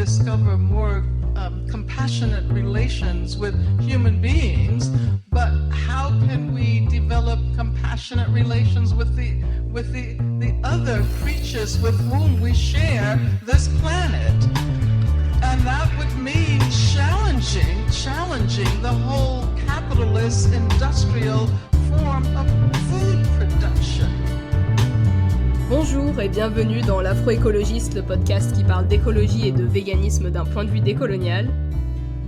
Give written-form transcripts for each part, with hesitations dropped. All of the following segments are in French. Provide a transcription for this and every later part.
discover more compassionate relations with human beings, but how can we develop compassionate relations with the other creatures with whom we share this planet? And that would mean challenging the whole capitalist industrial form of food production. Bonjour et bienvenue dans l'Afroécologiste, le podcast qui parle d'écologie et de véganisme d'un point de vue décolonial.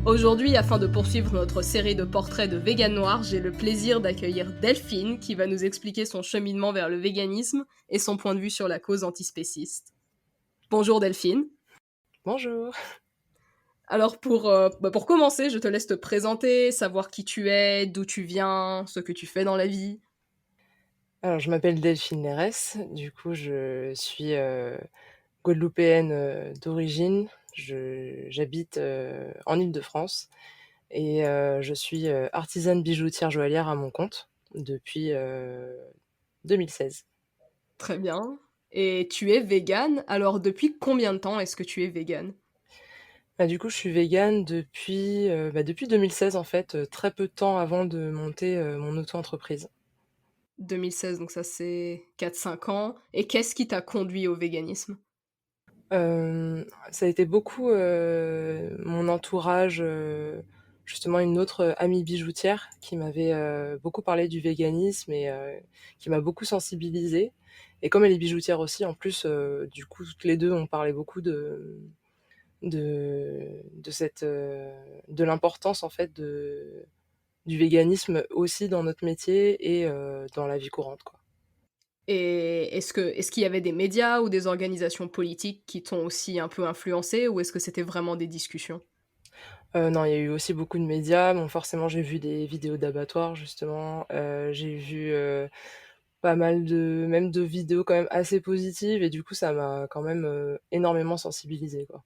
Aujourd'hui, afin de poursuivre notre série de portraits de véganes noirs, j'ai le plaisir d'accueillir Delphine qui va nous expliquer son cheminement vers le véganisme et son point de vue sur la cause antispéciste. Bonjour Delphine. Bonjour. Alors pour commencer, je te laisse te présenter, savoir qui tu es, d'où tu viens, ce que tu fais dans la vie. Alors, je m'appelle Delphine Lérès, du coup, je suis guadeloupéenne d'origine. J'habite en Île-de-France et je suis artisane bijoutière joaillière à mon compte depuis 2016. Très bien. Et tu es végane, alors depuis combien de temps est-ce que tu es végane ? Du coup, je suis végane depuis 2016 en fait, très peu de temps avant de monter mon auto-entreprise. 2016, donc ça c'est 4-5 ans. Et qu'est-ce qui t'a conduit au véganisme ? Ça a été beaucoup mon entourage, justement une autre amie bijoutière qui m'avait beaucoup parlé du véganisme et qui m'a beaucoup sensibilisée. Et comme elle est bijoutière aussi, en plus, du coup, toutes les deux, on parlait beaucoup de l'importance en fait du véganisme aussi dans notre métier et dans la vie courante, quoi. Et est-ce qu'il y avait des médias ou des organisations politiques qui t'ont aussi un peu influencé, ou est-ce que c'était vraiment des discussions ? Non, il y a eu aussi beaucoup de médias. Bon, forcément, j'ai vu des vidéos d'abattoirs justement. J'ai vu, pas mal de vidéos quand même assez positives et du coup, ça m'a quand même, énormément sensibilisée, quoi.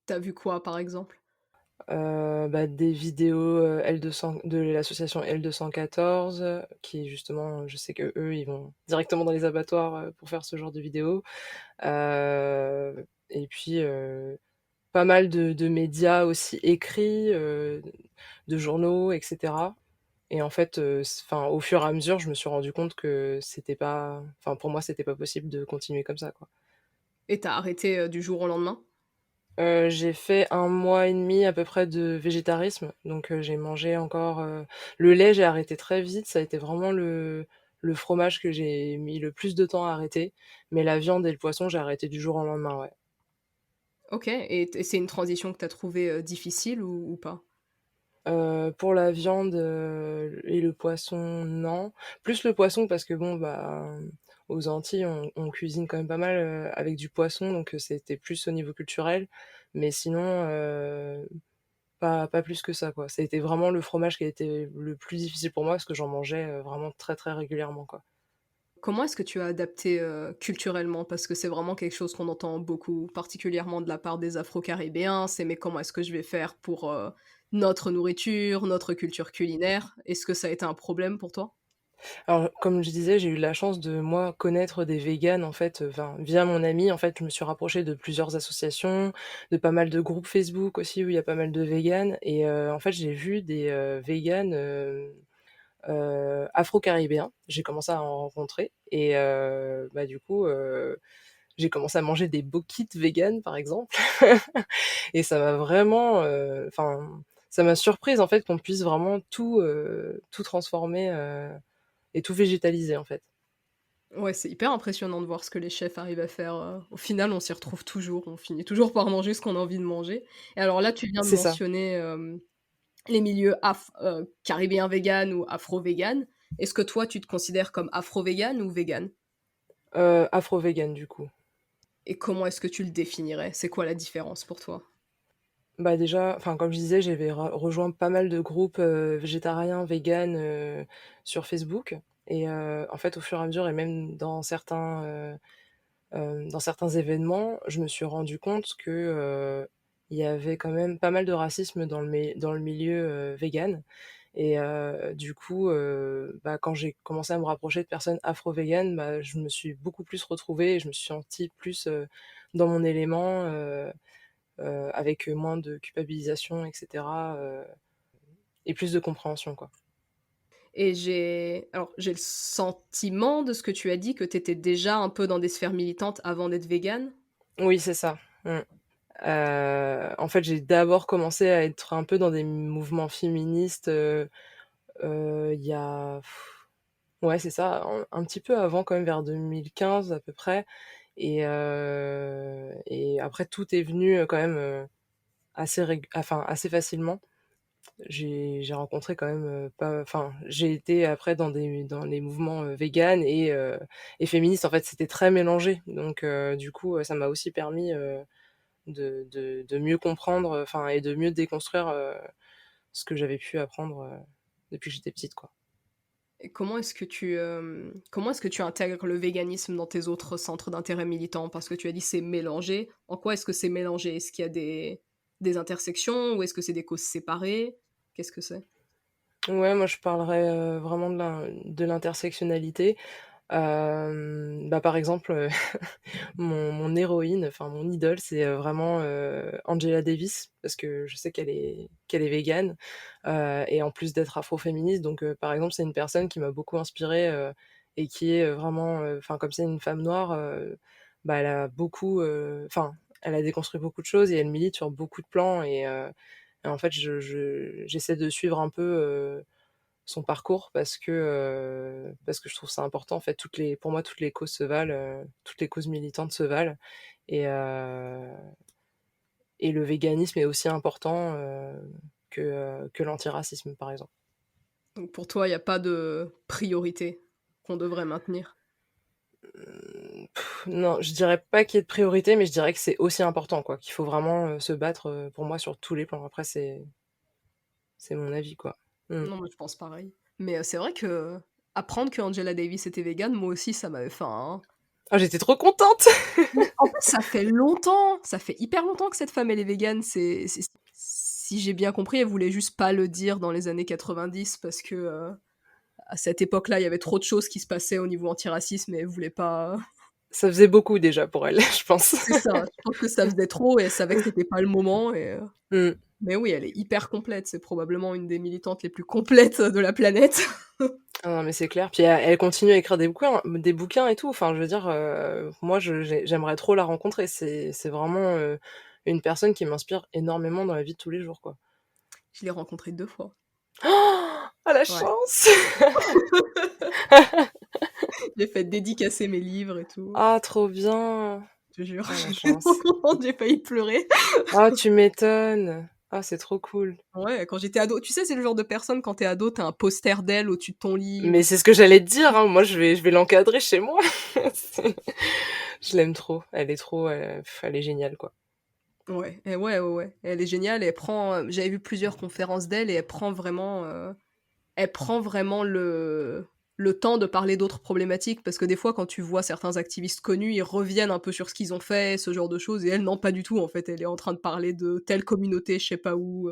T'as vu quoi, par exemple ? Des vidéos, L200 de l'association L214, qui justement, je sais qu'eux, ils vont directement dans les abattoirs, pour faire ce genre de vidéos. Et puis, pas mal de médias aussi écrits, de journaux et cetera. Et en fait, au fur et à mesure, je me suis rendu compte que c'était pas pour moi, c'était pas possible de continuer comme ça, quoi. Et t'as arrêté du jour au lendemain ? J'ai fait 1 mois et demi à peu près de végétarisme, donc j'ai mangé encore, le lait, j'ai arrêté très vite, ça a été vraiment le fromage que j'ai mis le plus de temps à arrêter, mais la viande et le poisson, j'ai arrêté du jour au lendemain, ouais. Ok, et c'est une transition que t'as trouvée difficile ou pas ? Pour la viande, et le poisson, non. Plus le poisson parce que bon, aux Antilles, on cuisine quand même pas mal, avec du poisson, donc c'était plus au niveau culturel. Mais sinon, pas plus que ça, quoi. Ça a été vraiment le fromage qui a été le plus difficile pour moi parce que j'en mangeais, vraiment très, très régulièrement, quoi. Comment est-ce que tu as adapté culturellement ? Parce que c'est vraiment quelque chose qu'on entend beaucoup, particulièrement de la part des Afro-Caribéens, c'est mais comment est-ce que je vais faire pour notre nourriture, notre culture culinaire ? Est-ce que ça a été un problème pour toi ? Alors, comme je disais, j'ai eu la chance de, moi, connaître des véganes, en fait, via mon ami. En fait, je me suis rapprochée de plusieurs associations, de pas mal de groupes Facebook aussi, où il y a pas mal de véganes. Et en fait, j'ai vu des véganes afro-caribéens. J'ai commencé à en rencontrer. Et du coup, j'ai commencé à manger des bokits véganes, par exemple. Et ça m'a vraiment, ça m'a surprise, en fait, qu'on puisse vraiment tout transformer et tout végétaliser, en fait. Ouais, c'est hyper impressionnant de voir ce que les chefs arrivent à faire. Au final, on s'y retrouve toujours, on finit toujours par manger ce qu'on a envie de manger. Et alors là, tu viens de C'est ça. mentionner les milieux caribéens véganes ou afro-véganes. Est-ce que toi, tu te considères comme afro-végane ou végane ? Afro-vegan, du coup. Et comment est-ce que tu le définirais ? C'est quoi la différence pour toi ? Déjà, comme je disais, j'avais rejoint pas mal de groupes végétariens, véganes sur Facebook. Et en fait, au fur et à mesure, et même dans certains événements, je me suis rendu compte que il y avait quand même pas mal de racisme dans le milieu vegan. Et du coup, quand j'ai commencé à me rapprocher de personnes afro-véganes, je me suis beaucoup plus retrouvée et je me suis sentie plus dans mon élément. avec moins de culpabilisation, etc. Et plus de compréhension, quoi. Et j'ai le sentiment de ce que tu as dit que tu étais déjà un peu dans des sphères militantes avant d'être végane. Oui, c'est ça. En fait, j'ai d'abord commencé à être un peu dans des mouvements féministes, il y a ouais, c'est ça, un petit peu avant quand même, vers 2015 à peu près. Et après tout est venu, quand même, assez facilement. J'ai rencontré quand même, pas enfin, j'ai été après dans les mouvements, véganes et féministes. En fait, c'était très mélangé. Donc du coup, ça m'a aussi permis, de mieux comprendre, enfin et de mieux déconstruire, ce que j'avais pu apprendre, depuis que j'étais petite, quoi. Et comment est-ce que tu intègres le véganisme dans tes autres centres d'intérêt militants? Parce que tu as dit c'est mélangé. En quoi est-ce que c'est mélangé? Est-ce qu'il y a des intersections ou est-ce que c'est des causes séparées? Qu'est-ce que c'est? Ouais, moi je parlerais, vraiment de l'intersectionnalité. Bah, par exemple, mon héroïne, enfin mon idole, c'est, vraiment, Angela Davis parce que je sais qu'elle est végane, et en plus d'être afroféministe donc par exemple, c'est une personne qui m'a beaucoup inspirée, et qui est, vraiment, enfin comme c'est une femme noire, bah, elle a beaucoup, enfin, elle a déconstruit beaucoup de choses et elle milite sur beaucoup de plans et en fait, j'essaie de suivre un peu, son parcours parce que je trouve ça important. En fait, pour moi, toutes les causes se valent, toutes les causes militantes se valent et heu et le véganisme est aussi important, que l'antiracisme, par exemple. Donc pour toi, il y a pas de priorité qu'on devrait maintenir? Non, je dirais pas qu'il y ait de priorité, mais je dirais que c'est aussi important, quoi, qu'il faut vraiment, se battre, pour moi sur tous les plans. Après c'est mon avis, quoi. Mmh. Non, moi je pense pareil. Mais c'est vrai que apprendre que Angela Davis était végane, moi aussi ça m'avait fait un Ah, j'étais trop contente! mais en fait, ça fait longtemps, ça fait hyper longtemps que cette femme elle est végane. C'est si j'ai bien compris, elle voulait juste pas le dire dans les années 90 parce que, à cette époque-là, il y avait trop de choses qui se passaient au niveau antiracisme et elle voulait pas Ça faisait beaucoup déjà pour elle, je pense. c'est ça, je pense que ça faisait trop et elle savait que c'était pas le moment Mmh. mais oui, elle est hyper complète, c'est probablement une des militantes les plus complètes de la planète. Ah non, mais c'est clair. Puis elle continue à écrire des bouquins et tout. Enfin, je veux dire, moi, j'aimerais trop la rencontrer. C'est vraiment, une personne qui m'inspire énormément dans la vie de tous les jours, quoi. Je l'ai rencontrée 2 fois. Ah la Ouais. chance! J'ai fait dédicacer mes livres et tout, Ah trop bien! je te jure. Ah la chance. J'ai failli pleurer. Ah tu m'étonnes! Ah c'est trop cool. Ouais, quand j'étais ado. Tu sais, c'est le genre de personne, quand t'es ado, t'as un poster d'elle au-dessus de ton lit Mais ou c'est ce que j'allais te dire, hein. Moi je vais l'encadrer chez moi. C'est je l'aime trop. Elle est trop, elle est géniale, quoi. ouais, et ouais, ouais, ouais. Elle est géniale et elle prend, j'avais vu plusieurs conférences d'elle et elle prend vraiment le temps de parler d'autres problématiques parce que des fois, quand tu vois certains activistes connus, ils reviennent un peu sur ce qu'ils ont fait, ce genre de choses et elle, non, pas du tout, en fait. Elle est en train de parler de telle communauté, je sais pas où,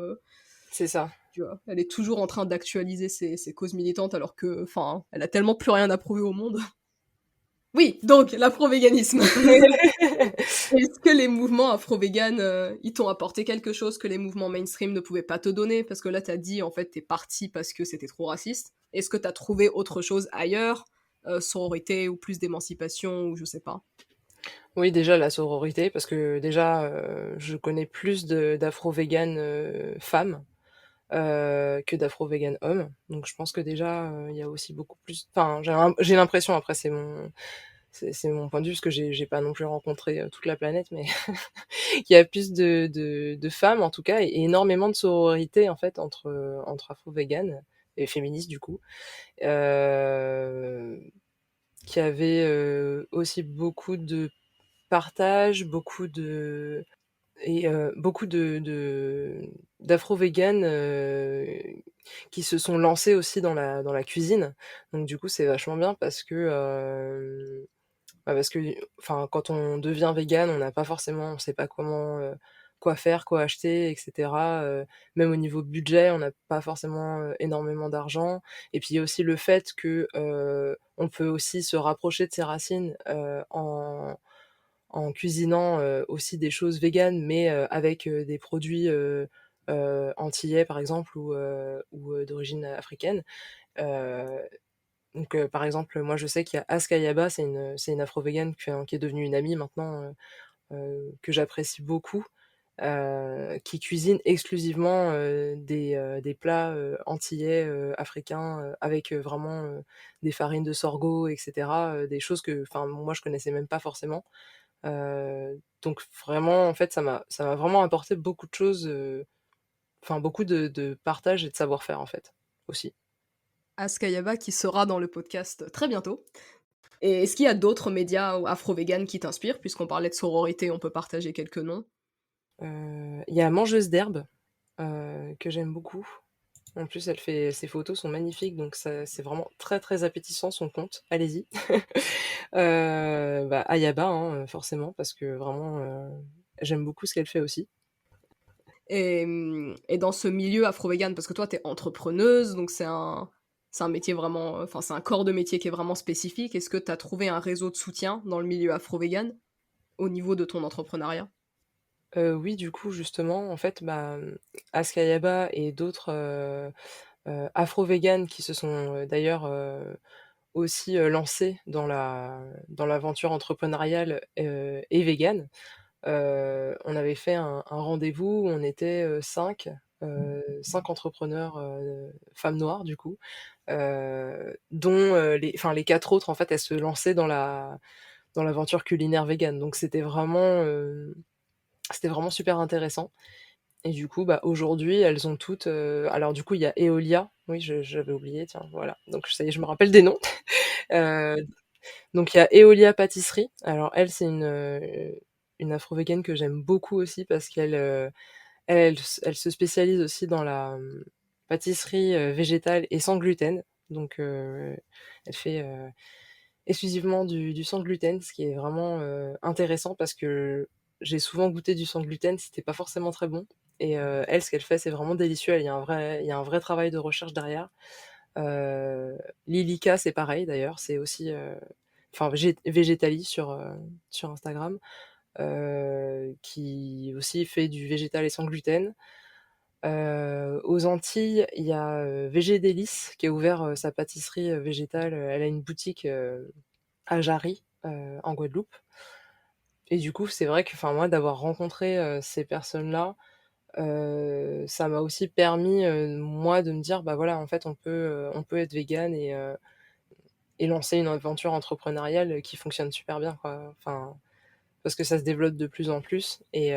C'est ça. tu vois? Elle est toujours en train d'actualiser ses causes militantes alors que, enfin, elle a tellement plus rien à prouver au monde. Oui, donc l'afro-véganisme. Est-ce que les mouvements afro-véganes, ils t'ont apporté quelque chose que les mouvements mainstream ne pouvaient pas te donner? Parce que là, tu as dit, en fait, tu es partie parce que c'était trop raciste. Est-ce que tu as trouvé autre chose ailleurs? Sororité ou plus d'émancipation ou je sais pas? Oui, déjà la sororité parce que déjà, je connais plus d'afro-véganes, femmes, que d'afro-véganes hommes. Donc je pense que déjà, il y a aussi beaucoup plus enfin, j'ai l'impression, après c'est mon point de vue parce que j'ai pas non plus rencontré, toute la planète, mais il y a plus de femmes en tout cas et énormément de sororité en fait entre afro-véganes et féministes du coup. Heu, qui avait, aussi beaucoup de partage, beaucoup d'afro-véganes, qui se sont lancés aussi dans la cuisine. Donc du coup, c'est vachement bien parce que, enfin, quand on devient végane, on sait pas quoi faire, quoi acheter et cetera, même au niveau budget, on n'a pas forcément, énormément d'argent et puis il y a aussi le fait que, on peut aussi se rapprocher de ses racines, en cuisinant, aussi des choses véganes, mais avec, des produits, antillais par exemple ou d'origine africaine. Heu, donc par exemple, moi je sais qu'il y a Askayaba, c'est une afro-végane qui est devenue une amie maintenant, que j'apprécie beaucoup, qui cuisine exclusivement, des plats, antillais, africains, avec, vraiment, des farines de sorgho et cetera, des choses que enfin moi je connaissais même pas forcément. Donc vraiment en fait ça m'a vraiment apporté beaucoup de choses, enfin beaucoup de partage et de savoir-faire en fait, aussi. Askayaba qui sera dans le podcast très bientôt. Et est-ce qu'il y a d'autres médias afro-véganes qui t'inspirent? Puisqu'on parlait de sororité, on peut partager quelques noms. Il y a Mangeuse d'herbe, que j'aime beaucoup. En plus, elle fait ses photos sont magnifiques, donc ça c'est vraiment très, très appétissant son compte. Allez-y. Bah, Ayaba, hein, forcément parce que vraiment, j'aime beaucoup ce qu'elle fait aussi. Et dans ce milieu afro-vegan, parce que toi, tu es entrepreneuse, donc c'est un métier vraiment, enfin, c'est un corps de métier qui est vraiment spécifique. Est-ce que tu as trouvé un réseau de soutien dans le milieu afro-vegan au niveau de ton entrepreneuriat? Oui, du coup, justement, en fait, bah, Askayaba et d'autres, afro-véganes qui se sont, d'ailleurs, aussi, lancés dans l'aventure entrepreneuriale, et végane. On avait fait un rendez-vous où on était, 5 entrepreneurs, femmes noires du coup, dont, les 4 autres en fait, elles se lançaient dans l'aventure culinaire végane. Donc c'était vraiment super intéressant et du coup, bah, aujourd'hui, elles ont toutes, alors du coup, il y a Eolia, oui, j'avais oublié, tiens, voilà, donc ça y est, je me rappelle des noms. Heu, donc il y a Eolia Pâtisserie. Alors elle, c'est une afro-végaine que j'aime beaucoup aussi parce qu'elle, elle se spécialise aussi dans la, pâtisserie, végétale et sans gluten. Donc elle fait, exclusivement du sans gluten, ce qui est vraiment, intéressant parce que j'ai souvent goûté du sans gluten, c'était pas forcément très bon et elle, ce qu'elle fait, c'est vraiment délicieux. Il y a un vrai travail de recherche derrière. Heu, Lilika, c'est pareil d'ailleurs, c'est aussi, enfin Végétalis sur Instagram, qui aussi fait du végétal et sans gluten. Aux Antilles, il y a, VG Délices qui a ouvert, sa pâtisserie, végétale, elle a une boutique, à Jarry, en Guadeloupe et du coup, c'est vrai que, enfin, moi, d'avoir rencontré, ces personnes-là, ça m'a aussi permis, moi, de me dire: «Bah, voilà, en fait, on peut être végane et lancer une aventure entrepreneuriale, qui fonctionne super bien, quoi». Enfin, parce que ça se développe de plus en plus et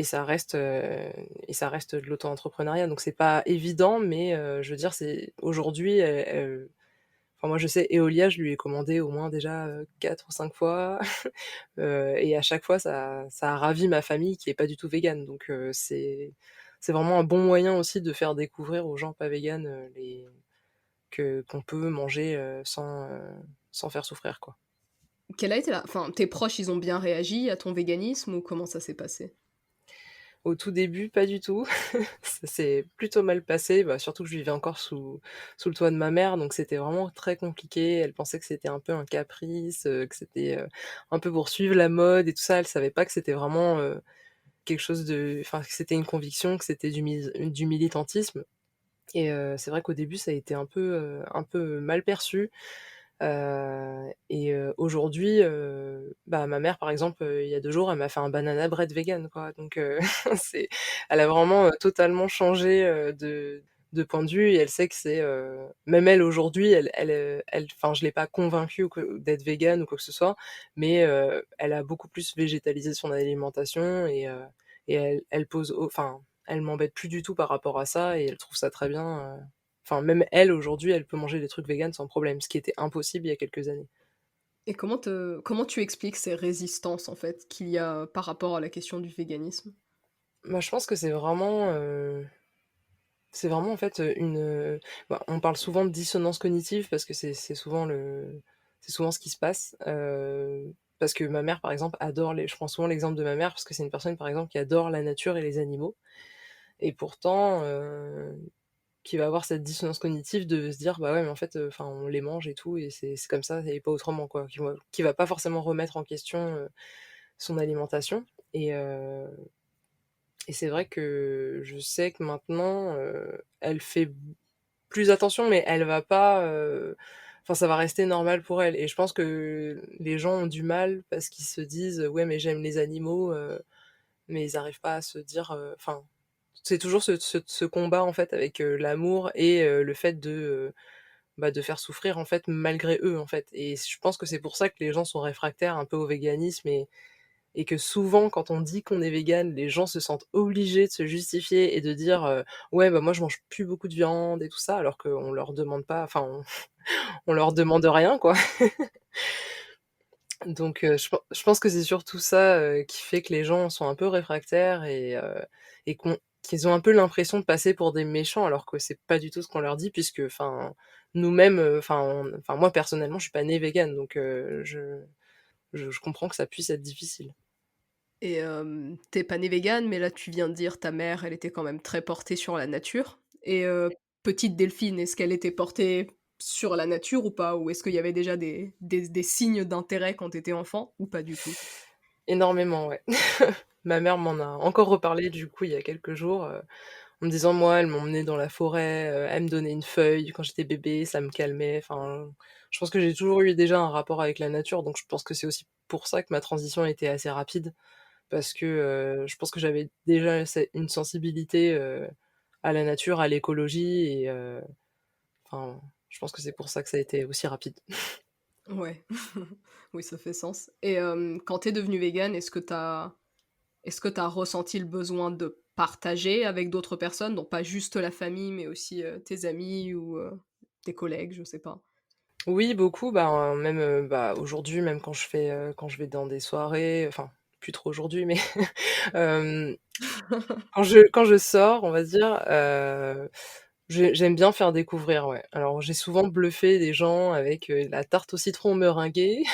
ça reste de l'auto-entrepreneuriat, donc c'est pas évident, mais je veux dire, c'est aujourd'hui, enfin, moi, je sais, Eolia, je lui ai commandé au moins déjà, 4 ou 5 fois, et à chaque fois, ça a ravi ma famille qui est pas du tout végane, donc c'est vraiment un bon moyen aussi de faire découvrir aux gens pas véganes, les que qu'on peut manger, sans faire souffrir, quoi. Quelle a été la enfin, tes proches, ils ont bien réagi à ton véganisme ou comment ça s'est passé? Au tout début, pas du tout. Ça s'est plutôt mal passé, bah, surtout que je vivais encore sous le toit de ma mère, donc c'était vraiment très compliqué. Elle pensait que c'était un peu un caprice, que c'était, un peu pour suivre la mode et tout ça. Elle savait pas que c'était vraiment, quelque chose enfin, que c'était une conviction, que c'était du militantisme et c'est vrai qu'au début, ça a été un peu mal perçu. Et aujourd'hui, bah, ma mère, par exemple, il y a 2 jours, elle m'a fait un banana bread vegan, quoi, donc c'est elle a vraiment, totalement changé, de point de vue et elle sait que c'est, même elle, aujourd'hui, elle enfin, je l'ai pas convaincue ou que d'être végane ou quoi que ce soit, mais elle a beaucoup plus végétalisé son alimentation et elle pose enfin, elle m'embête plus du tout par rapport à ça et elle trouve ça très bien, enfin, même elle, aujourd'hui, elle peut manger des trucs véganes sans problème, ce qui était impossible il y a quelques années. Et comment tu expliques ces résistances, en fait, qu'il y a par rapport à la question du véganisme? Bah, je pense que c'est vraiment en fait, bah, on parle souvent de dissonance cognitive parce que c'est souvent ce qui se passe, parce que ma mère, par exemple, adore les je prends souvent l'exemple de ma mère parce que c'est une personne, par exemple, qui adore la nature et les animaux et pourtant, qui va avoir cette dissonance cognitive de se dire: «Bah, ouais, mais en fait, enfin, on les mange et tout et c'est comme ça et pas autrement», quoi. Qui va pas forcément remettre en question, son alimentation et c'est vrai que je sais que maintenant, elle fait plus attention, mais elle va pas, enfin, ça va rester normal pour elle et je pense que les gens ont du mal parce qu'ils se disent: «Ouais, mais j'aime les animaux», mais ils arrivent pas à se dire, enfin, c'est toujours ce combat, en fait, avec, l'amour et le fait de faire souffrir, en fait, malgré eux, en fait et je pense que c'est pour ça que les gens sont réfractaires un peu au véganisme et que souvent quand on dit qu'on est végan, les gens se sentent obligés de se justifier et de dire, «Ouais, bah, moi je mange plus beaucoup de viande et tout ça», alors qu'on leur demande pas enfin on leur demande rien, quoi. Donc je pense que c'est surtout ça, qui fait que les gens sont un peu réfractaires et qu'ils ont un peu l'impression de passer pour des méchants alors que c'est pas du tout ce qu'on leur dit puisque enfin, nous-mêmes, enfin moi personnellement je suis pas née végane donc je comprends que ça puisse être difficile. Et tu pas née végane, mais là, tu viens de dire ta mère, elle était quand même très portée sur la nature et petite Delphine, est-ce qu'elle était portée sur la nature ou pas? Ou est-ce qu'il y avait déjà des signes d'intérêt quand tu étais enfant ou pas du tout? Énormément, ouais. Ma mère m'en a encore reparlé du coup il y a quelques jours, en me disant: «Moi, elle m'emmenait dans la forêt, elle me donnait une feuille quand j'étais bébé, ça me calmait». Enfin, je pense que j'ai toujours eu déjà un rapport avec la nature, donc je pense que c'est aussi pour ça que ma transition a été assez rapide. Parce que, je pense que j'avais déjà une sensibilité, à la nature, à l'écologie et enfin, je pense que c'est pour ça que ça a été aussi rapide. Ouais. Oui, ça fait sens et quand tu es devenue végane, est-ce que tu as ressenti le besoin de partager avec d'autres personnes? Donc pas juste la famille, mais aussi, tes amis ou, tes collègues, je sais pas? Oui, beaucoup, bah, même, bah, aujourd'hui, même quand je vais dans des soirées, enfin, plus trop aujourd'hui, mais hem, quand je sors, on va dire, j'aime bien faire découvrir, ouais. Alors j'ai souvent bluffé des gens avec, la tarte au citron meringuée,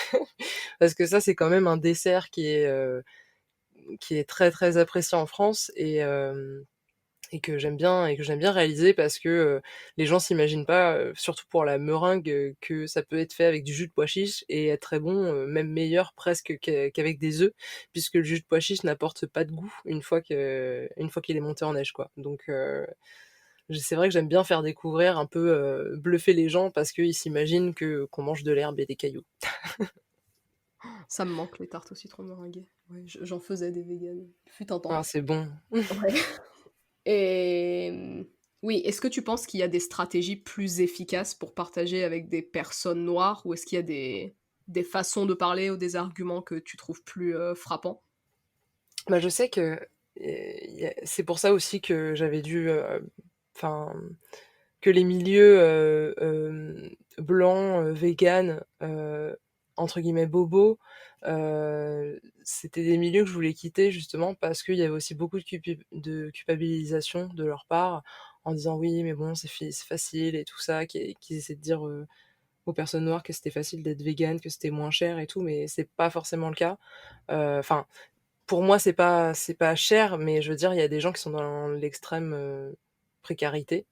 parce que ça, c'est quand même un dessert qui est très, très apprécié en France et que j'aime bien réaliser parce que, les gens s'imaginent pas, surtout pour la meringue, que ça peut être fait avec du jus de pois chiche et être très bon, même meilleur presque qu'avec des œufs, puisque le jus de pois chiche n'apporte pas de goût une fois qu'il est monté en neige, quoi. Donc c'est vrai que j'aime bien faire découvrir un peu, bluffer les gens parce qu'ils s'imaginent qu'on mange de l'herbe et des cailloux. Ça me manque les tartes au citron meringuées. Ouais, j'en faisais des véganes, fut un temps. Ah, c'est bon. Ouais. Et oui, est-ce que tu penses qu'il y a des stratégies plus efficaces pour partager avec des personnes noires? Ou est-ce qu'il y a des façons de parler ou des arguments que tu trouves plus, frappants? Bah, je sais que, c'est pour ça aussi que j'avais dû, enfin, que les milieux, blancs, véganes, entre guillemets «bobos», c'était des milieux que je voulais quitter justement parce qu'il y avait aussi beaucoup de culpabilisation de leur part en disant: «Oui, mais bon, c'est facile» et tout ça, qu'ils essaient de dire, aux personnes noires que c'était facile d'être végane, que c'était moins cher et tout, mais c'est pas forcément le cas. Enfin, pour moi, c'est pas cher, mais je veux dire, il y a des gens qui sont dans l'extrême, précarité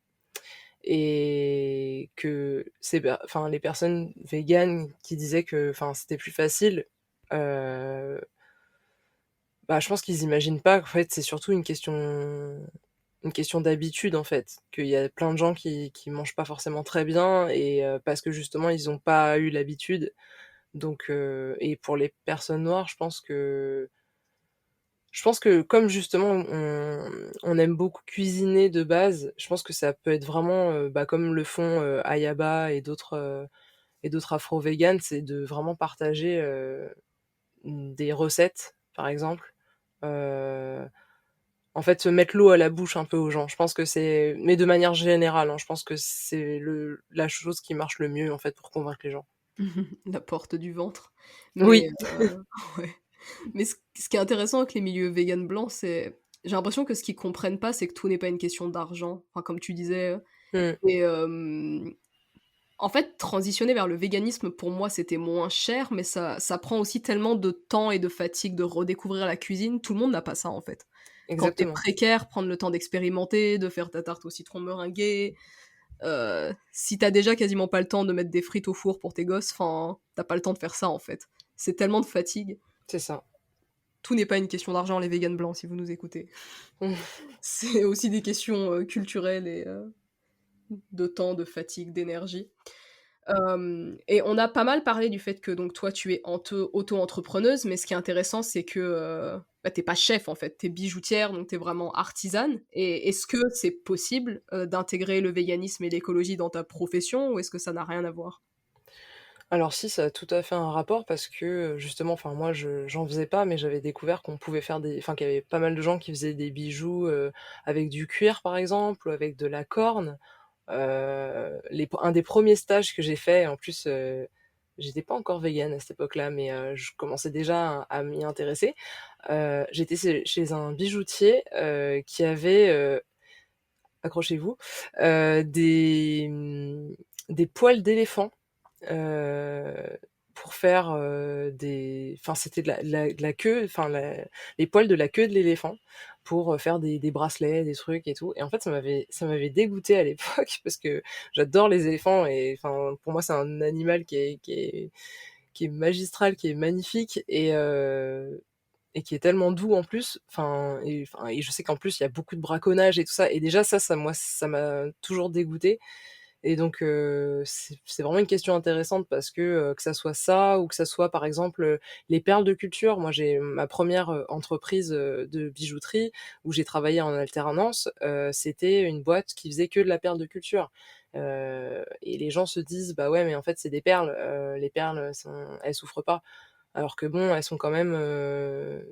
et que c'est bah, enfin, les personnes véganes qui disaient que, enfin, c'était plus facile, heu, bah, je pense qu'ils imaginent pas qu'en fait, c'est surtout une question d'habitude, en fait. Qu'il y a plein de gens qui mangent pas forcément très bien et parce que justement, ils ont pas eu l'habitude donc et pour les personnes noires, je pense que comme justement on aime beaucoup cuisiner de base, je pense que ça peut être vraiment, bah, comme le font, Ayaba et d'autres afro-véganes, c'est de vraiment partager, des recettes, par exemple. Heu, En fait, se mettre l'eau à la bouche un peu aux gens. Je pense que c'est mais de manière générale, hein, je pense que c'est le la chose qui marche le mieux, en fait, pour convaincre les gens. La porte du ventre. Mais Oui. ouais. Mais ce qui est intéressant avec les milieux véganes blancs, c'est j'ai l'impression que ce qu'ils comprennent pas, c'est que tout n'est pas une question d'argent. Enfin, comme tu disais, Mmh. et en fait, transitionner vers le véganisme, pour moi, c'était moins cher, mais ça prend aussi tellement de temps et de fatigue de redécouvrir la cuisine. Tout le monde n'a pas ça, en fait. Quand tu es exactement. précaire, prendre le temps d'expérimenter, de faire ta tarte au citron meringuée. Si tu déjà quasiment pas le temps de mettre des frites au four pour tes gosses, enfin, tu pas le temps de faire ça, en fait. C'est tellement de fatigue. C'est ça. Tout n'est pas une question d'argent, les véganes blancs, si vous nous écoutez. C'est aussi des questions, culturelles et de temps, de fatigue, d'énergie. Et on a pas mal parlé du fait que donc toi tu es auto-entrepreneuse, mais ce qui est intéressant c'est que bah, t'es pas chef en fait, t'es bijoutière, donc t'es vraiment artisane. Et est-ce que c'est possible d'intégrer le véganisme et l'écologie dans ta profession ou est-ce que ça n'a rien à voir? Alors si, ça a tout à fait un rapport parce que, justement, enfin moi j'en faisais pas, mais j'avais découvert qu'on pouvait faire qu'il y avait pas mal de gens qui faisaient des bijoux, avec du cuir par exemple, ou avec de la corne. Un des premiers stages que j'ai fait, en plus, j'étais pas encore végane à cette époque-là, mais je commençais déjà à m'y intéresser. J'étais chez un bijoutier, qui avait, accrochez-vous, des poils d'éléphant, heu, pour faire, c'était de la queue, les poils de la queue de l'éléphant pour, faire des bracelets, des trucs et tout et en fait, ça m'avait dégoûtée à l'époque parce que j'adore les éléphants et enfin, pour moi, c'est un animal qui est magistral, qui est magnifique et qui est tellement doux en plus, et je sais qu'en plus il y a beaucoup de braconnage et tout ça et déjà ça moi ça m'a toujours dégoûtée et donc c'est vraiment une question intéressante parce que ça soit ça ou que ça soit par exemple, les perles de culture. Moi j'ai ma première re entreprise, de bijouterie où j'ai travaillé en alternance, c'était une boîte qui faisait que de la perle de culture, et les gens se disent: «Bah ouais mais en fait c'est des perles, les perles, elles souffrent pas». Alors que bon, elles sont quand même,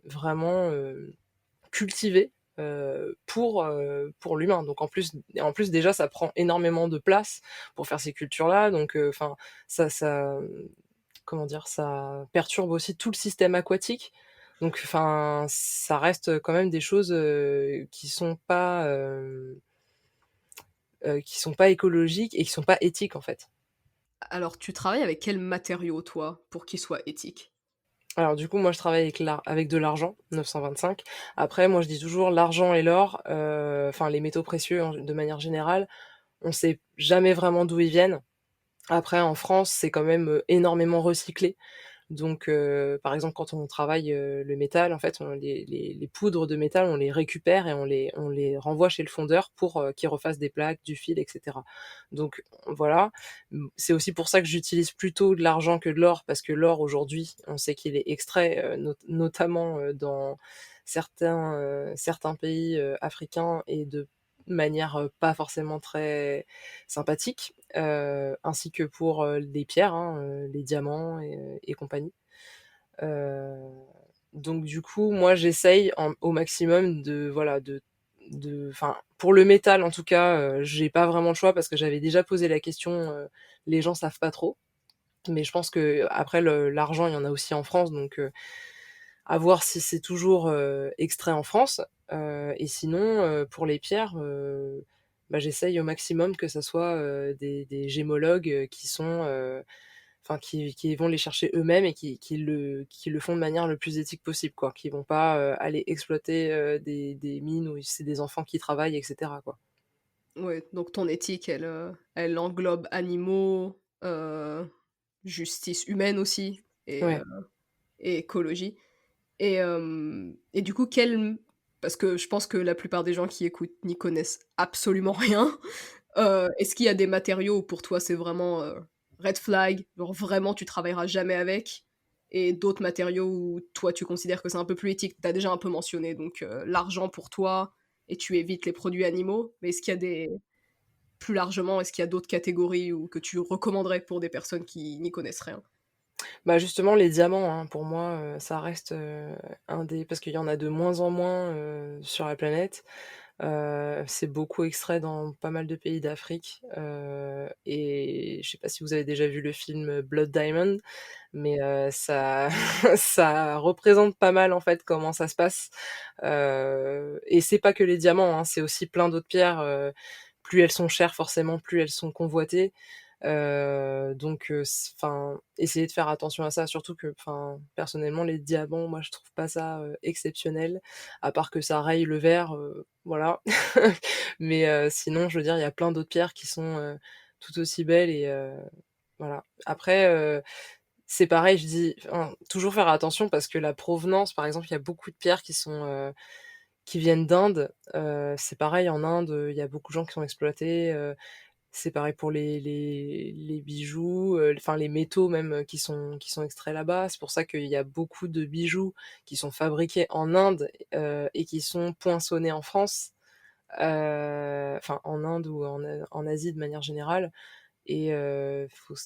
vraiment, cultivées, pour l'humain. Donc en plus déjà ça prend énormément de place pour faire ces cultures-là, donc enfin ça, comment dire? Ça perturbe aussi tout le système aquatique. Donc enfin, ça reste quand même des choses, qui sont pas écologiques et qui sont pas éthiques, en fait. Alors tu travailles avec quels matériaux toi pour qu'ils soient éthiques? Alors du coup, moi je travaille avec de l'argent, 925. Après, moi je dis toujours l'argent et l'or, enfin les métaux précieux de manière générale, on sait jamais vraiment d'où ils viennent. Après en France, c'est quand même, énormément recyclé. Donc par exemple, quand on travaille, le métal, en fait, on les poudres de métal, on les récupère et on les renvoie chez le fondeur pour, qu'il refasse des plaques, du fil et cetera. Donc voilà, c'est aussi pour ça que j'utilise plutôt de l'argent que de l'or, parce que l'or aujourd'hui, on sait qu'il est extrait, notamment, dans certains pays, africains et de manière, pas forcément très sympathique, ainsi que pour, les pierres, hein, les diamants et compagnie. Heu, donc du coup, moi j'essaye au maximum de voilà, enfin, pour le métal en tout cas, j'ai pas vraiment le choix parce que j'avais déjà posé la question, les gens savent pas trop. Mais je pense qu'après l'argent, il y en a aussi en France, donc à voir si c'est toujours, extrait en France, et sinon, pour les pierres, bah, j'essaye au maximum que ça soit, des gémologues, qui sont, enfin qui vont les chercher eux-mêmes et qui le font de manière le plus éthique possible, quoi. Qui vont pas, aller exploiter, des mines où c'est des enfants qui travaillent et cetera, quoi. Ouais, donc ton éthique elle englobe animaux, justice humaine aussi Ouais. et écologie. Et du coup, parce que je pense que la plupart des gens qui écoutent n'y connaissent absolument rien. Est-ce qu'il y a des matériaux où pour toi c'est vraiment, red flag, genre vraiment tu travailleras jamais avec? Et d'autres matériaux où toi tu considères que c'est un peu plus éthique? Tu as déjà un peu mentionné donc l'argent pour toi et tu évites les produits animaux, mais est-ce qu'il y a des plus largement, est-ce qu'il y a d'autres catégories ou que tu recommanderais pour des personnes qui n'y connaissent rien? Bah, justement, les diamants, hein, pour moi, ça reste, parce qu'il y en a de moins en moins, sur la planète. C'est beaucoup extrait dans pas mal de pays d'Afrique, et je sais pas si vous avez déjà vu le film, Blood Diamond, mais ça ça représente pas mal, en fait, comment ça se passe. Et c'est pas que les diamants, hein, c'est aussi plein d'autres pierres, plus elles sont chères, forcément, plus elles sont convoitées. Donc enfin, essayer de faire attention à ça, surtout que, enfin, personnellement, les diamants, moi, je trouve pas ça, exceptionnel, à part que ça raye le verre, voilà. Mais sinon, je veux dire, il y a plein d'autres pierres qui sont, tout aussi belles et voilà. Après, c'est pareil, je dis enfin, toujours faire attention parce que la provenance, par exemple, il y a beaucoup de pierres qui viennent d'Inde. C'est pareil en Inde, il y a beaucoup de gens qui sont exploités, c'est pareil pour les bijoux, enfin les métaux même, qui sont extraits là-bas. C'est pour ça qu'il y a beaucoup de bijoux qui sont fabriqués en Inde, et qui sont poinçonnés en France, enfin en Inde ou en Asie de manière générale et faut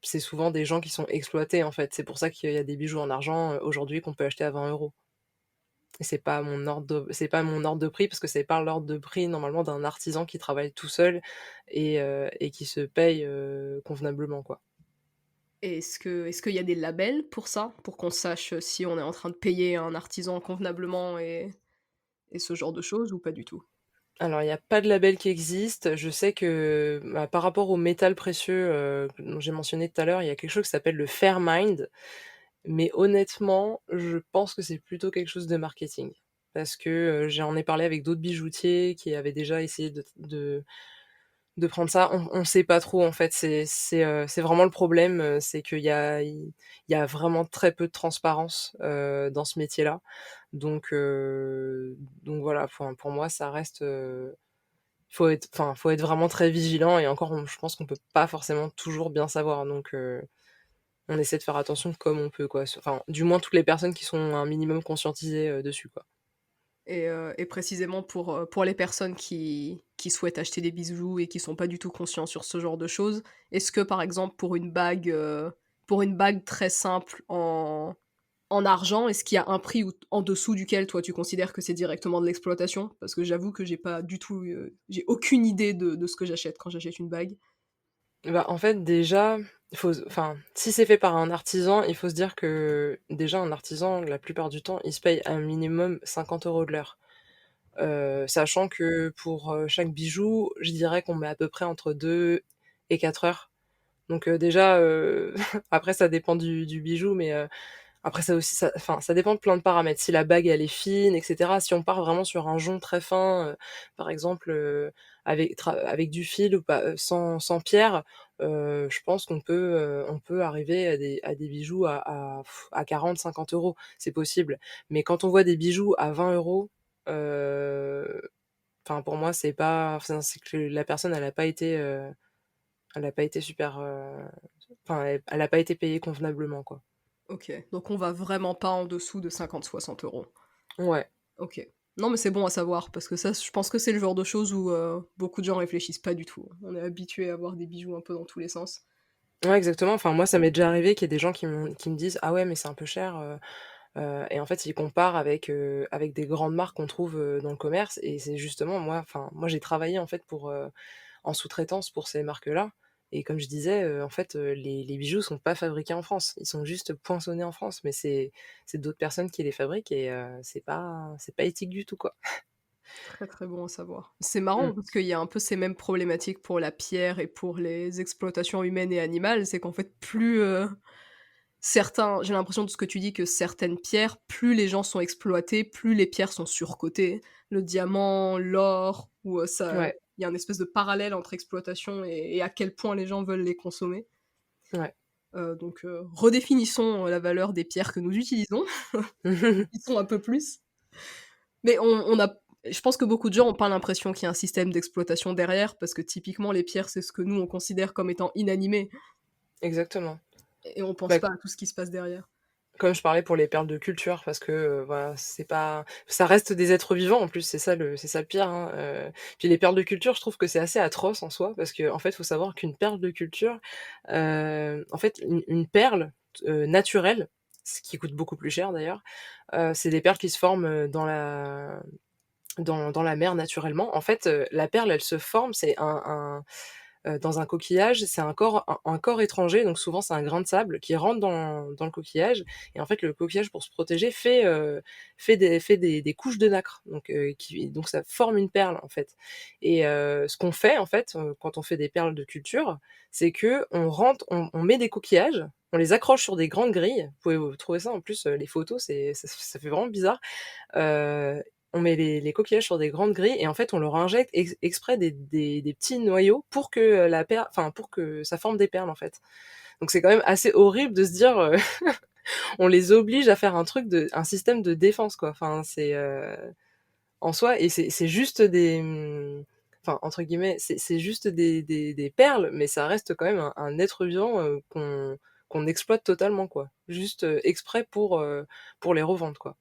c'est souvent des gens qui sont exploités, en fait. C'est pour ça qu'il y a des bijoux en argent, aujourd'hui qu'on peut acheter à 20 € et c'est pas mon ordre de prix parce que c'est pas l'ordre de prix normalement d'un artisan qui travaille tout seul et qui se paye, convenablement, quoi. Et est-ce qu'il y a des labels pour ça? Pour qu'on sache, si on est en train de payer un artisan convenablement et ce genre de choses ou pas du tout? Alors il y a pas de label qui existe. Je sais que, bah, par rapport aux métals précieux, dont j'ai mentionné tout à l'heure, il y a quelque chose qui s'appelle le Fairmined. Mais honnêtement, je pense que c'est plutôt quelque chose de marketing. Parce que, j'en ai parlé avec d'autres bijoutiers qui avaient déjà essayé de prendre ça. On sait pas trop en fait, c'est vraiment le problème, c'est qu'il y a vraiment très peu de transparence, dans ce métier-là. Donc donc voilà, pour moi ça reste, faut être vraiment très vigilant et encore je pense qu'on peut pas forcément toujours bien savoir donc on essaie de faire attention comme on peut, quoi. Enfin, du moins toutes les personnes qui sont un minimum conscientisées, dessus, quoi. Et précisément pour les personnes qui souhaitent acheter des bijoux et qui sont pas du tout conscients sur ce genre de choses, est-ce que, par exemple, pour une bague très simple en argent, est-ce qu'il y a un prix ou en dessous duquel, toi, tu considères que c'est directement de l'exploitation? Parce que j'avoue que j'ai pas du tout, j'ai aucune idée de ce que j'achète quand j'achète une bague. Bah, en fait, déjà, enfin, si c'est fait par un artisan, il faut se dire que, déjà, un artisan, la plupart du temps, il se paye un minimum 50 € de l'heure. Sachant que pour, chaque bijou, je dirais qu'on met à peu près entre 2 et 4 heures. Donc déjà, après ça dépend du bijou, mais après ça aussi, ça dépend de plein de paramètres. Si la bague elle est fine, et cetera. Si on part vraiment sur un jonc très fin, par exemple, avec du fil ou pas, sans pierre, je pense on peut arriver à des bijoux à 40-50 €. C'est possible. Mais quand on voit des bijoux à 20 €, enfin pour moi c'est que la personne elle a pas été super, enfin elle a pas été payée convenablement, quoi. OK, donc on va vraiment pas en dessous de 50-60 €. Ouais. OK. Non, mais c'est bon à savoir parce que ça, je pense que c'est le genre de choses où, beaucoup de gens réfléchissent pas du tout. On est habitué à avoir des bijoux un peu dans tous les sens. Ouais, exactement. Enfin, moi, ça m'est déjà arrivé qu'il y ait des gens qui me disent: «Ah ouais, mais c'est un peu cher», et en fait, ils comparent avec des grandes marques qu'on trouve, dans le commerce et c'est justement moi, j'ai travaillé, en fait, en sous-traitance pour ces marques-là et comme je disais, en fait, les bijoux sont pas fabriqués en France. Ils sont juste poinçonnés en France, mais c'est d'autres personnes qui les fabriquent et c'est pas éthique du tout, quoi. Très, très bon à savoir. C'est Mmh. marrant parce qu'il y a un peu ces mêmes problématiques pour la pierre et pour les exploitations humaines et animales. C'est qu'en fait, j'ai l'impression de ce que tu dis que certaines pierres, plus les gens sont exploités, plus les pierres sont surcotées. Le diamant, l'or, ou ça Ouais, il y a un espèce de parallèle entre exploitation et à quel point les gens veulent les consommer. ouais. Donc redéfinissons la valeur des pierres que nous utilisons, ils sont un peu plus. Mais on a je pense que beaucoup de gens ont pas l'impression qu'il y a un système d'exploitation derrière, parce que typiquement les pierres, c'est ce que nous on considère comme étant inanimé Exactement. et on pense Bah pas à tout ce qui se passe derrière. Comme je parlais pour les perles de culture parce que, voilà, c'est pas ça reste des êtres vivants en plus, c'est ça le pire, hein, puis les perles de culture, je trouve que c'est assez atroce en soi parce qu'en fait, il faut savoir qu'une perle de culture, en fait, une perle, naturelle, ce qui coûte beaucoup plus cher d'ailleurs, c'est des perles qui se forment, dans la mer naturellement. En fait, la perle, elle se forme, c'est dans un coquillage, c'est un corps étranger, donc souvent c'est un grain de sable qui rentre dans le coquillage et en fait le coquillage pour se protéger fait des couches de nacre, donc ça forme une perle en fait. Et ce qu'on fait en fait, quand on fait des perles de culture, c'est qu'on met des coquillages, on les accroche sur des grandes grilles. Vous pouvez trouver ça en plus, les photos, ça fait vraiment bizarre. Heu, on met les coquillages sur des grandes grilles et en fait, on leur injecte exprès des petits noyaux pour que pour que ça forme des perles, en fait. Donc c'est quand même assez horrible de se dire, on les oblige à faire un système de défense, quoi. Enfin, en soi et c'est juste enfin, entre guillemets, c'est juste des perles, mais ça reste quand même un être vivant, qu'on exploite totalement, quoi. Juste, exprès pour les revendre, quoi.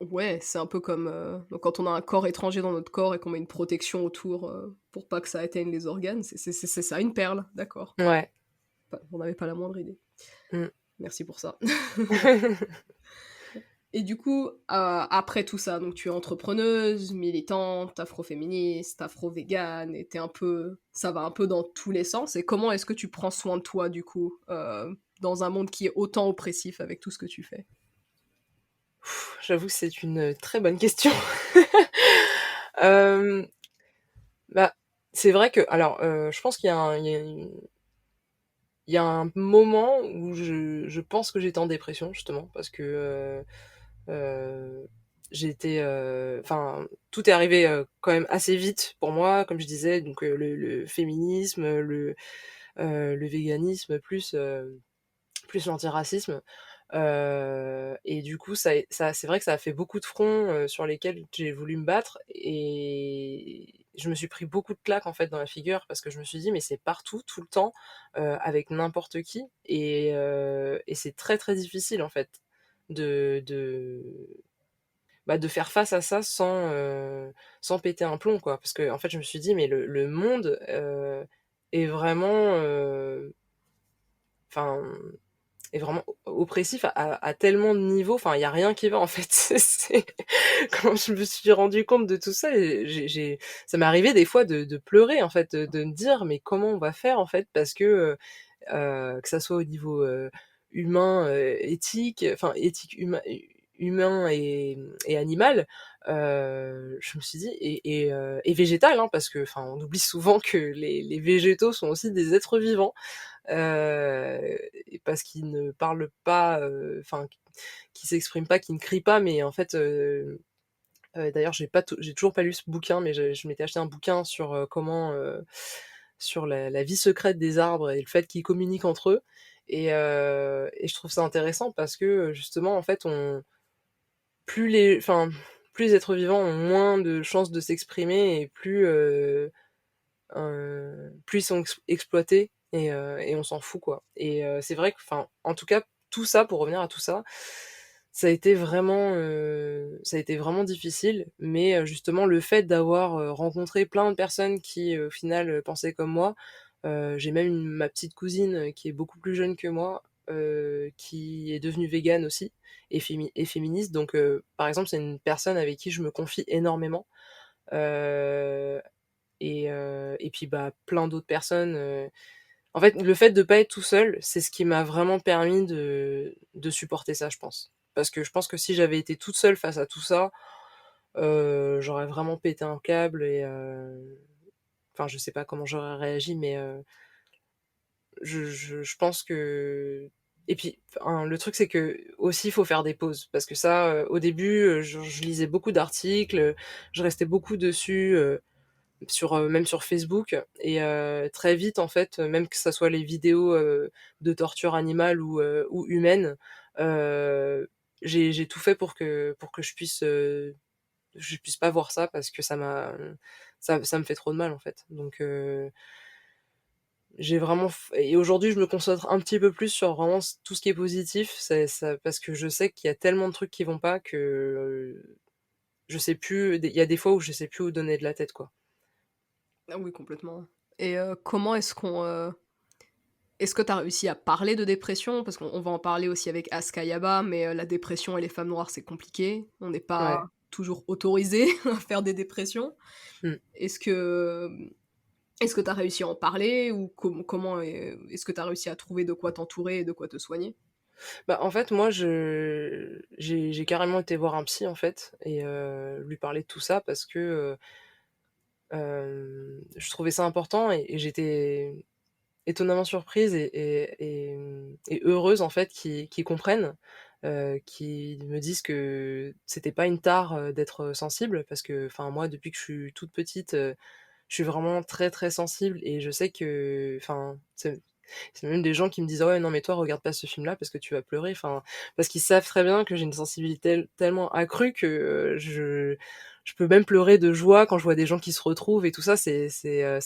Ouais, c'est un peu comme, donc quand on a un corps étranger dans notre corps et qu'on met une protection autour, pour pas que ça atteigne les organes, c'est ça une perle, d'accord. Ouais. J'en avais pas la moindre idée. Mmh. Merci pour ça. Et du coup, après tout ça, donc tu es entrepreneuse, militante, afroféministe, afro-végane, et ça va un peu dans tous les sens. Et comment est-ce que tu prends soin de toi, du coup, dans un monde qui est autant oppressif avec tout ce que tu fais? J'avoue que c'est une très bonne question. Hem, bah, c'est vrai que alors, je pense qu'il y a un il y a une il y a un moment où je pense que j'étais en dépression justement parce que, j'étais, enfin, tout est arrivé, quand même assez vite pour moi, comme je disais, donc le féminisme, le véganisme plus l'antiracisme. Et du coup, ça c'est vrai que ça a fait beaucoup de fronts, sur lesquels j'ai voulu me battre et je me suis pris beaucoup de claques, en fait, dans la figure parce que je me suis dit: «Mais c'est partout, tout le temps, avec n'importe qui» et c'est très, très difficile, en fait, de faire face à ça sans péter un plomb, quoi. Parce que en fait, je me suis dit: «Mais le monde, est vraiment, enfin est vraiment oppressif à tellement de niveaux, enfin, il y a rien qui va, en fait. C'est quand je me suis rendu compte de tout ça, et ça m'est arrivé des fois de pleurer, en fait, de me dire: «Mais comment on va faire, en fait?» parce que ça soit au niveau, humain, éthique, enfin éthique, humain et animal, je me suis dit et végétal, hein, parce que, enfin, on oublie souvent que les végétaux sont aussi des êtres vivants. Et parce qu'ils ne parlent pas, enfin, qui s'expriment pas, qui ne crient pas, mais en fait, d'ailleurs j'ai toujours pas lu ce bouquin, mais je m'étais acheté un bouquin sur, sur la vie secrète des arbres et le fait qu'ils communiquent entre eux et je trouve ça intéressant parce que, justement, en fait, plus les enfin, plus les êtres vivants ont moins de chances de s'exprimer et plus ils sont exploités et on s'en fout, quoi. Et c'est vrai que, enfin, en tout cas, tout ça, pour revenir à tout ça, ça a été vraiment difficile, mais justement le fait d'avoir, rencontré plein de personnes qui, au final, pensaient comme moi, j'ai même ma petite cousine, qui est beaucoup plus jeune que moi, qui est devenue végane aussi et féministe, donc par exemple, c'est une personne avec qui je me confie énormément. Heu et puis, bah, plein d'autres personnes, en fait, le fait de pas être tout seul, c'est ce qui m'a vraiment permis de supporter ça, je pense. Parce que je pense que si j'avais été toute seule face à tout ça, j'aurais vraiment pété un câble et enfin, je sais pas comment j'aurais réagi, mais je pense que et puis, enfin, le truc, c'est que aussi il faut faire des pauses parce que ça, au début, je lisais beaucoup d'articles, je restais beaucoup dessus, même sur Facebook et très vite, en fait, même que ça soit les vidéos, de torture animale ou humaine, heu, j'ai tout fait pour que je puisse pas voir ça parce que ça me fait trop de mal, en fait. Donc j'ai vraiment f et aujourd'hui, je me concentre un petit peu plus sur vraiment tout ce qui est positif, c'est ça parce que je sais qu'il y a tellement de trucs qui vont pas que, je sais plus, il y a des fois où je sais plus où donner de la tête, quoi. Ah oui, complètement. Et comment est-ce que tu as réussi à parler de dépression? Parce qu'on va en parler aussi avec Aska Yaba, mais la dépression et les femmes noires, c'est compliqué. On n'est pas Ouais. toujours autorisé à faire des dépressions. Mmh. Est-ce que Est-ce que tu as réussi à en parler ou comment est-ce que tu as réussi à trouver de quoi t'entourer et de quoi te soigner? Bah, en fait, moi, j'ai carrément été voir un psy, en fait, et lui parler de tout ça parce que, je trouvais ça important, et j'étais étonnamment surprise et heureuse, en fait, qu'ils comprennent, qu'ils me disent que c'était pas une tare, d'être sensible, parce que, enfin, moi, depuis que je suis toute petite, je suis vraiment très, très sensible, et je sais que, enfin, c'est même des gens qui me disent: «Ah ouais, non mais toi regarde pas ce film-là parce que tu vas pleurer», enfin, parce qu'ils savent très bien que j'ai une sensibilité tellement accrue que, je peux même pleurer de joie quand je vois des gens qui se retrouvent et tout ça, c'est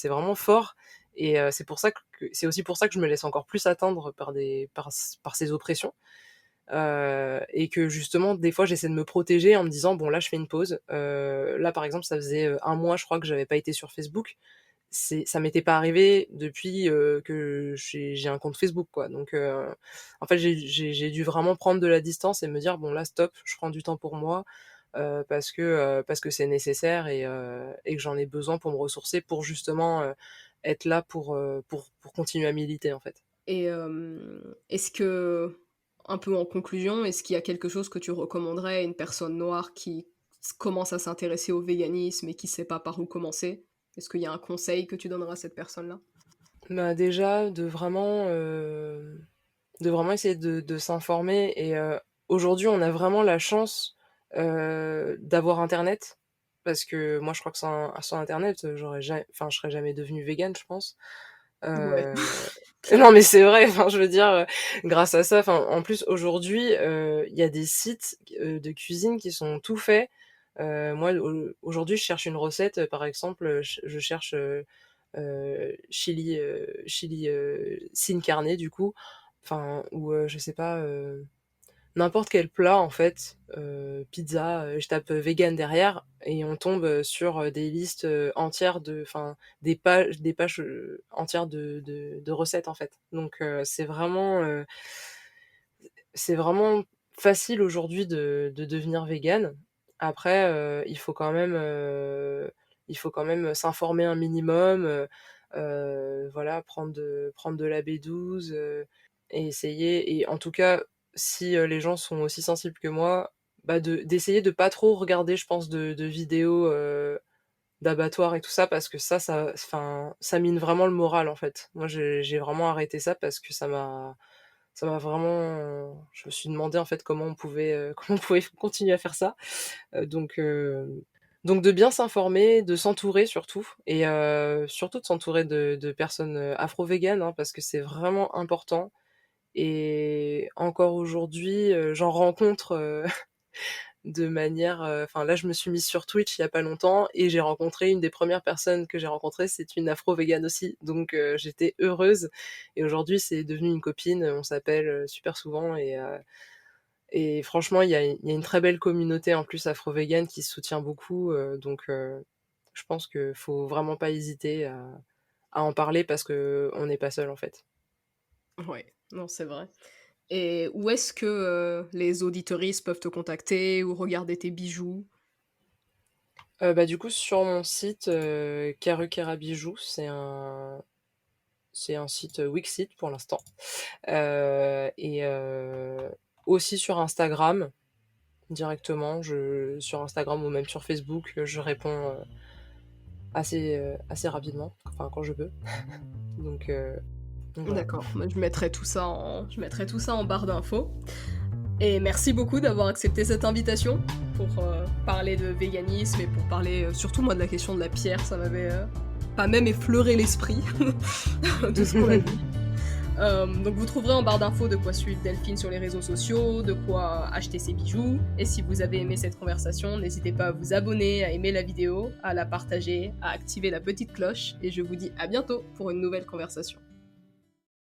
vraiment fort, et c'est pour ça que c'est aussi pour ça que je me laisse encore plus atteindre par ces oppressions, et que justement des fois j'essaie de me protéger en me disant: «Bon là je fais une pause». Là par exemple ça faisait, 1 mois je crois que j'avais pas été sur Facebook. Ça m'était pas arrivé depuis, que j'ai un compte Facebook, quoi, donc en fait j'ai dû vraiment prendre de la distance et me dire: «Bon là stop, je prends du temps pour moi, parce que c'est nécessaire, et que j'en ai besoin pour me ressourcer, pour justement, être là pour continuer à militer, en fait». Et est-ce que, un peu en conclusion, est-ce qu'il y a quelque chose que tu recommanderais à une personne noire qui commence à s'intéresser au véganisme et qui sait pas par où commencer? Est-ce qu'il y a un conseil que tu donneras à cette personne-là? Bah, déjà de vraiment essayer de s'informer, et aujourd'hui on a vraiment la chance, d'avoir internet, parce que moi je crois que sans internet, je serais jamais devenue végane, je pense. Ouais, Heu, non clairement. mais c'est vrai, enfin je veux dire, grâce à ça, enfin en plus aujourd'hui, il y a des sites, de cuisine qui sont tout faits. Moi aujourd'hui je cherche une recette, par exemple, je cherche, chili, sin carne du coup, enfin, ou je sais pas, n'importe quel plat en fait, pizza, je tape, vegan derrière et on tombe, sur, des listes, entières des pages, entières de recettes en fait. Donc c'est vraiment facile aujourd'hui de devenir végane. Après, il faut quand même s'informer un minimum, voilà, prendre de la B12, et essayer, et en tout cas, si, les gens sont aussi sensibles que moi, bah, d'essayer de pas trop regarder, je pense, de vidéos, d'abattoirs et tout ça, parce que ça mine vraiment le moral, en fait. Moi, j'ai vraiment arrêté ça parce que ça m'a vraiment, je me suis demandé, en fait, comment on pouvait, comment on pouvait continuer à faire ça, donc de bien s'informer, de s'entourer surtout, et surtout de s'entourer de personnes, afro-véganes, hein, parce que c'est vraiment important, et encore aujourd'hui, j'en rencontre, de manière, enfin là, je me suis mise sur Twitch il y a pas longtemps et j'ai rencontré une des premières personnes que j'ai rencontrées, c'est une afro-végane aussi, donc j'étais heureuse, et aujourd'hui, c'est devenu une copine, on s'appelle, super souvent, et franchement, il y a une très belle communauté en plus afro-végane qui se soutient beaucoup, donc je pense que faut vraiment pas hésiter à en parler parce qu'on n'est pas seul, en fait. Ouais, non, c'est vrai. Et où est-ce que, les auditeuristes peuvent te contacter ou regarder tes bijoux? Bah, du coup, sur mon site, Karukera Bijoux, c'est un site, Wixsite pour l'instant, et aussi sur Instagram directement. Sur Instagram ou même sur Facebook, je réponds, assez rapidement, enfin quand je peux. Donc heu, donc voilà. D'accord, bah, je mettrai tout ça en barre d'infos. Et merci beaucoup d'avoir accepté cette invitation pour parler de véganisme et pour parler surtout moi de la question de la pierre. Ça m'avait pas même effleuré l'esprit de ce qu'on a dit. Donc vous trouverez en barre d'infos de quoi suivre Delphine sur les réseaux sociaux, de quoi acheter ses bijoux. Et si vous avez aimé cette conversation, n'hésitez pas à vous abonner, à aimer la vidéo, à la partager, à activer la petite cloche. Et je vous dis à bientôt pour une nouvelle conversation.